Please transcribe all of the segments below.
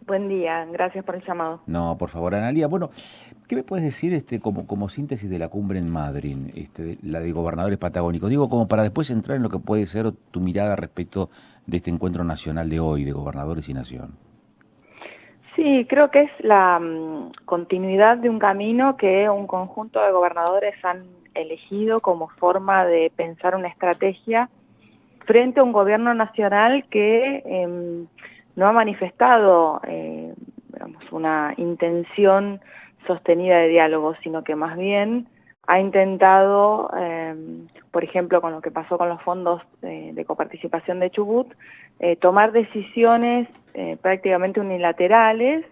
Buen día, gracias por el llamado. No, por favor, Analía. Bueno, ¿qué me puedes decir como síntesis de la cumbre en Madrid, la de gobernadores patagónicos? Digo, como para después entrar en lo que puede ser tu mirada respecto de este encuentro nacional de hoy, de gobernadores y nación. Sí, creo que es la continuidad de un camino que un conjunto de gobernadores han elegido como forma de pensar una estrategia frente a un gobierno nacional que no ha manifestado digamos, una intención sostenida de diálogo, sino que más bien ha intentado, por ejemplo, con lo que pasó con los fondos de coparticipación de Chubut, tomar decisiones prácticamente unilaterales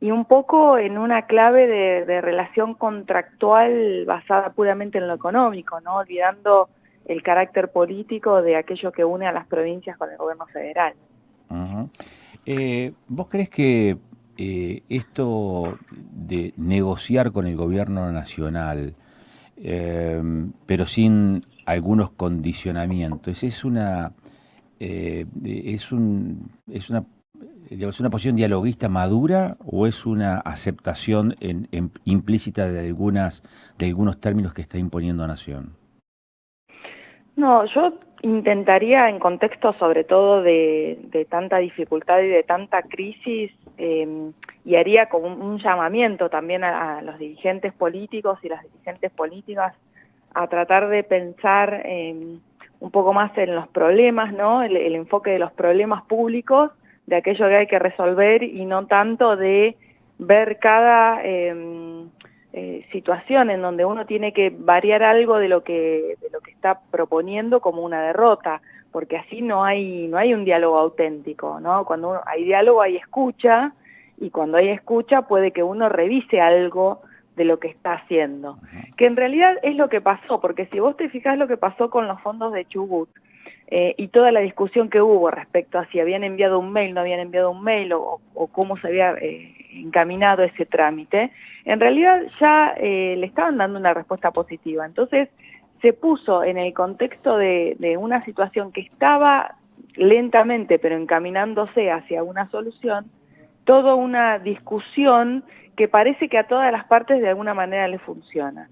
y un poco en una clave de relación contractual basada puramente en lo económico, ¿no? Olvidando el carácter político de aquello que une a las provincias con el gobierno federal. Ujú. ¿Vos crees que esto de negociar con el gobierno nacional, pero sin algunos condicionamientos, es una, digamos, una posición dialoguista madura o es una aceptación implícita de algunos términos que está imponiendo Nación? No, yo intentaría en contexto sobre todo de tanta dificultad y de tanta crisis, y haría como un llamamiento también a los dirigentes políticos y las dirigentes políticas a tratar de pensar un poco más en los problemas, ¿no? El enfoque de los problemas públicos, de aquello que hay que resolver y no tanto de ver cada situación en donde uno tiene que variar algo de lo que está proponiendo como una derrota, porque así no hay un diálogo auténtico, ¿no? Cuando hay diálogo hay escucha, y cuando hay escucha puede que uno revise algo de lo que está haciendo, que en realidad es lo que pasó, porque si vos te fijás lo que pasó con los fondos de Chubut, y toda la discusión que hubo respecto a si habían enviado un mail, no habían enviado un mail, o cómo se había encaminado ese trámite, en realidad ya le estaban dando una respuesta positiva. Entonces se puso en el contexto de una situación que estaba lentamente, pero encaminándose hacia una solución, toda una discusión que parece que a todas las partes de alguna manera le funciona.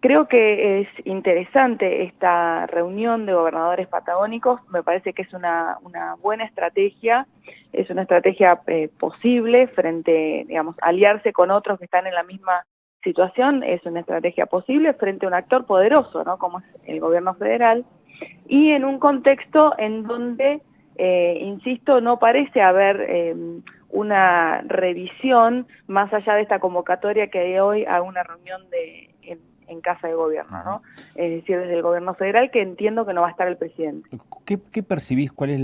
Creo que es interesante esta reunión de gobernadores patagónicos, me parece que es una buena estrategia, es una estrategia posible frente, digamos, aliarse con otros que están en la misma situación, es una estrategia posible frente a un actor poderoso, ¿no? Como es el gobierno federal, y en un contexto en donde, insisto, no parece haber una revisión más allá de esta convocatoria que hay hoy a una reunión en Casa de Gobierno, Ujú. ¿no? Es decir, desde el gobierno federal, que entiendo que no va a estar el presidente. ¿Qué percibís? ¿Cuál es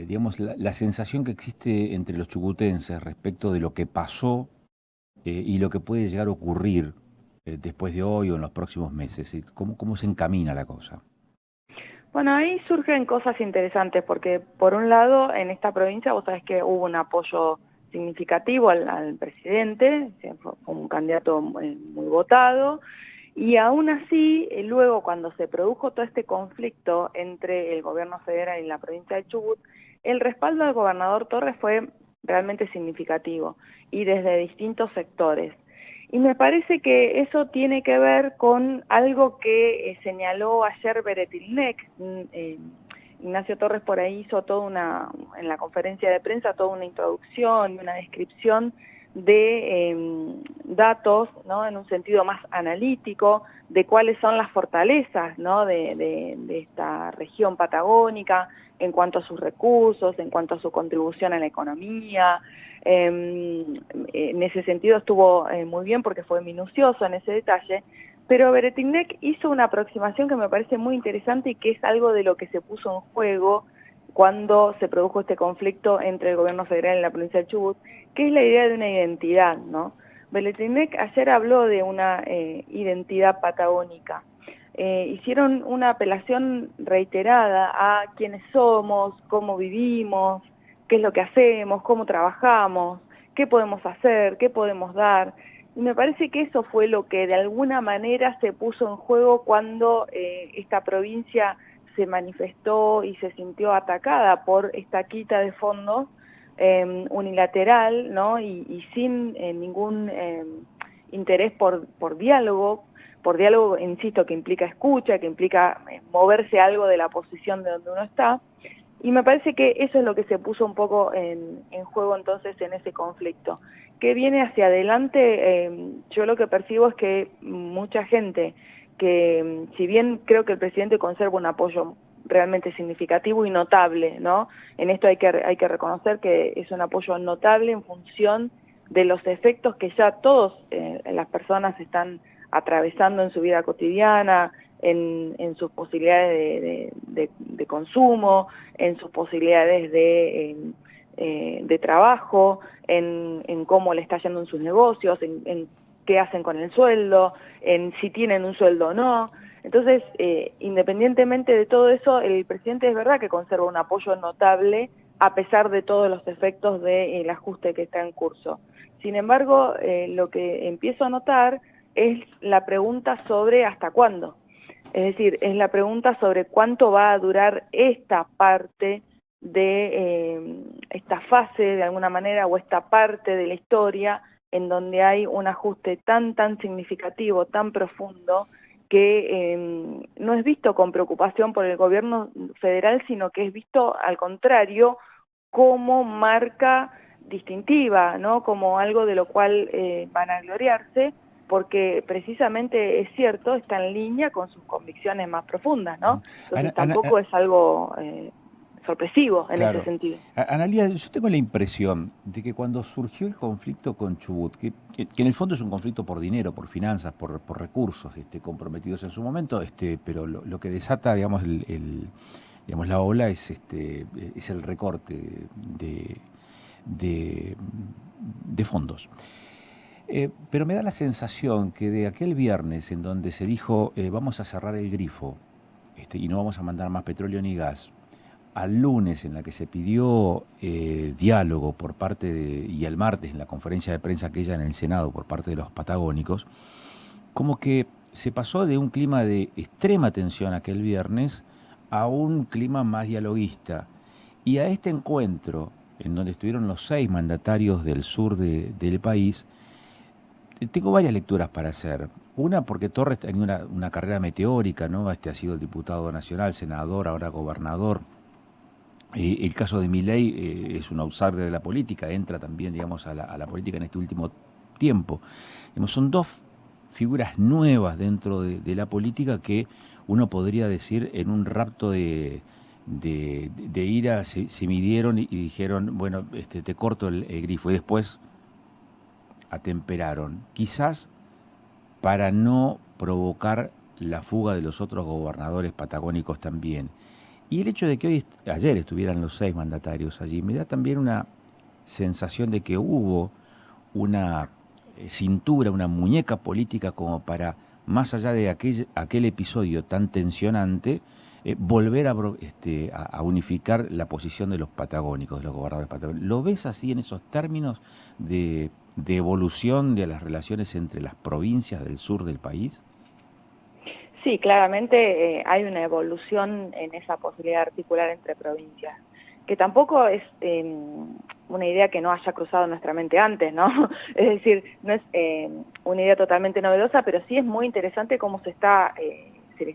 digamos, la sensación que existe entre los chubutenses respecto de lo que pasó y lo que puede llegar a ocurrir después de hoy o en los próximos meses? ¿Cómo se encamina la cosa? Bueno, ahí surgen cosas interesantes, porque por un lado, en esta provincia, vos sabés que hubo un apoyo significativo al presidente, fue un candidato muy votado, y aún así, luego cuando se produjo todo este conflicto entre el gobierno federal y la provincia de Chubut, el respaldo del gobernador Torres fue realmente significativo, y desde distintos sectores. Y me parece que eso tiene que ver con algo que señaló ayer Beretilnec. Ignacio Torres por ahí hizo en la conferencia de prensa, toda una introducción y una descripción de datos, ¿no? En un sentido más analítico, de cuáles son las fortalezas, ¿no? de esta región patagónica en cuanto a sus recursos, en cuanto a su contribución a la economía. En ese sentido estuvo muy bien porque fue minucioso en ese detalle, pero Beretilnec hizo una aproximación que me parece muy interesante y que es algo de lo que se puso en juego cuando se produjo este conflicto entre el gobierno federal y la provincia de Chubut, que es la idea de una identidad, ¿no? Beretilnec ayer habló de una identidad patagónica. Hicieron una apelación reiterada a quiénes somos, cómo vivimos, qué es lo que hacemos, cómo trabajamos, qué podemos hacer, qué podemos dar. Y me parece que eso fue lo que de alguna manera se puso en juego cuando esta provincia se manifestó y se sintió atacada por esta quita de fondos, unilateral, ¿no? Y sin ningún interés por diálogo, insisto, que implica escucha, que implica moverse algo de la posición de donde uno está. Y me parece que eso es lo que se puso un poco en juego entonces en ese conflicto. ¿Qué viene hacia adelante? Yo lo que percibo es que mucha gente que, si bien creo que el presidente conserva un apoyo realmente significativo y notable, ¿no? En esto hay que reconocer que es un apoyo notable en función de los efectos que ya todas las personas están atravesando en su vida cotidiana, en sus posibilidades de consumo, en sus posibilidades de trabajo, en cómo le está yendo en sus negocios, en qué hacen con el sueldo, en si tienen un sueldo o no. Entonces, independientemente de todo eso, el presidente es verdad que conserva un apoyo notable a pesar de todos los efectos del ajuste que está en curso. Sin embargo, lo que empiezo a notar es la pregunta sobre hasta cuándo. Es decir, es la pregunta sobre cuánto va a durar esta parte de esta fase, de alguna manera, o esta parte de la historia en donde hay un ajuste tan significativo, tan profundo, que no es visto con preocupación por el gobierno federal, sino que es visto al contrario como marca distintiva, ¿no? Como algo de lo cual van a gloriarse, porque precisamente es cierto, está en línea con sus convicciones más profundas, ¿no? Entonces tampoco es algo sorpresivo en ese sentido. Analía, yo tengo la impresión de que cuando surgió el conflicto con Chubut, que en el fondo es un conflicto por dinero, por finanzas, por recursos comprometidos en su momento, pero lo que desata, digamos, digamos, la ola es el recorte de fondos. Pero me da la sensación que de aquel viernes en donde se dijo vamos a cerrar el grifo y no vamos a mandar más petróleo ni gas, al lunes en la que se pidió diálogo por parte y al martes en la conferencia de prensa aquella en el Senado por parte de los patagónicos, como que se pasó de un clima de extrema tensión aquel viernes a un clima más dialoguista. Y a este encuentro, en donde estuvieron los 6 mandatarios del sur del país, tengo varias lecturas para hacer. Una, porque Torres tenía una carrera meteórica, ¿no? Ha sido diputado nacional, senador, ahora gobernador. El caso de Milei es un outsider de la política, entra también, digamos, a la política en este último tiempo. Son dos figuras nuevas dentro de la política que uno podría decir en un rapto de ira se midieron y dijeron, bueno, te corto el grifo, y después atemperaron, quizás para no provocar la fuga de los otros gobernadores patagónicos también. Y el hecho de que ayer estuvieran los 6 mandatarios allí, me da también una sensación de que hubo una cintura, una muñeca política como para, más allá de aquel episodio tan tensionante, volver a unificar la posición de los patagónicos, de los gobernadores patagónicos. ¿Lo ves así en esos términos de evolución de las relaciones entre las provincias del sur del país? Sí, claramente hay una evolución en esa posibilidad de articular entre provincias, que tampoco es una idea que no haya cruzado nuestra mente antes, ¿no? Es decir, no es una idea totalmente novedosa, pero sí es muy interesante cómo se le está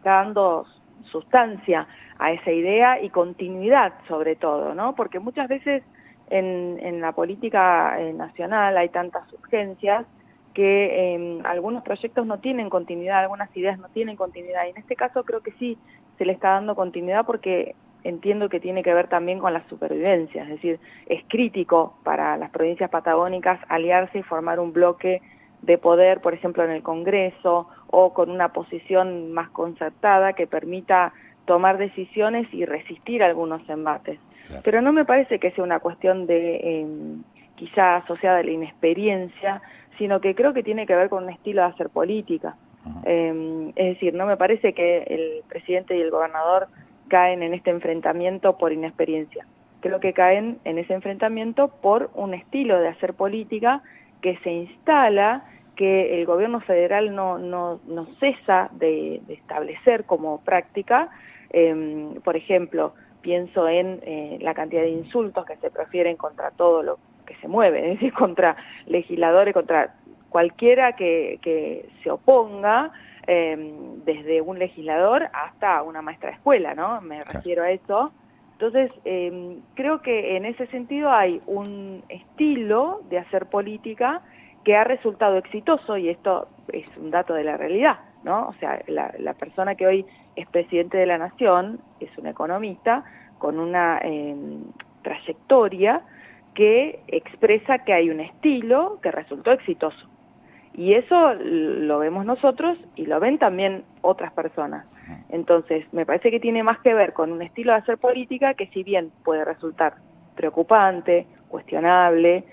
dando sustancia a esa idea y continuidad sobre todo, ¿no? Porque muchas veces en la política nacional hay tantas urgencias que algunos proyectos no tienen continuidad, algunas ideas no tienen continuidad, y en este caso creo que sí se le está dando continuidad porque entiendo que tiene que ver también con la supervivencia, es decir, es crítico para las provincias patagónicas aliarse y formar un bloque de poder, por ejemplo, en el Congreso, o con una posición más concertada que permita tomar decisiones y resistir algunos embates. Claro. Pero no me parece que sea una cuestión de quizá asociada a la inexperiencia, sino que creo que tiene que ver con un estilo de hacer política. Es decir, no me parece que el presidente y el gobernador caen en este enfrentamiento por inexperiencia. Creo que caen en ese enfrentamiento por un estilo de hacer política que se instala, que el gobierno federal no cesa de establecer como práctica. Por ejemplo, pienso en la cantidad de insultos que se profieren contra todo lo que se mueve, es decir, contra legisladores, contra cualquiera que se oponga, desde un legislador hasta una maestra de escuela, ¿no? Me refiero a eso. Entonces, creo que en ese sentido hay un estilo de hacer política que ha resultado exitoso, y esto es un dato de la realidad, ¿no? O sea, la persona que hoy es presidente de la Nación es un economista con una trayectoria que expresa que hay un estilo que resultó exitoso. Y eso lo vemos nosotros y lo ven también otras personas. Entonces, me parece que tiene más que ver con un estilo de hacer política que, si bien puede resultar preocupante, cuestionable,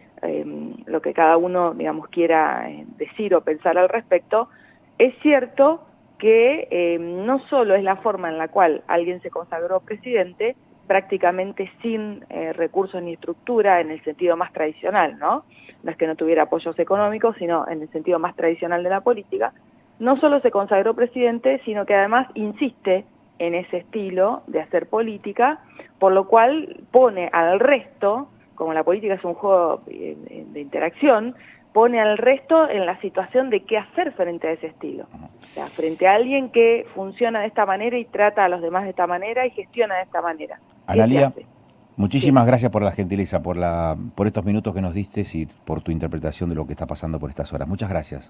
lo que cada uno, digamos, quiera decir o pensar al respecto, es cierto que no solo es la forma en la cual alguien se consagró presidente, prácticamente sin recursos ni estructura en el sentido más tradicional, ¿no? No es que no tuviera apoyos económicos, sino en el sentido más tradicional de la política. No solo se consagró presidente, sino que además insiste en ese estilo de hacer política, por lo cual pone al resto, como la política es un juego de interacción, pone al resto en la situación de qué hacer frente a ese estilo. O sea, frente a alguien que funciona de esta manera y trata a los demás de esta manera y gestiona de esta manera. Analía, muchísimas gracias por la gentileza, por estos minutos que nos diste y por tu interpretación de lo que está pasando por estas horas. Muchas gracias.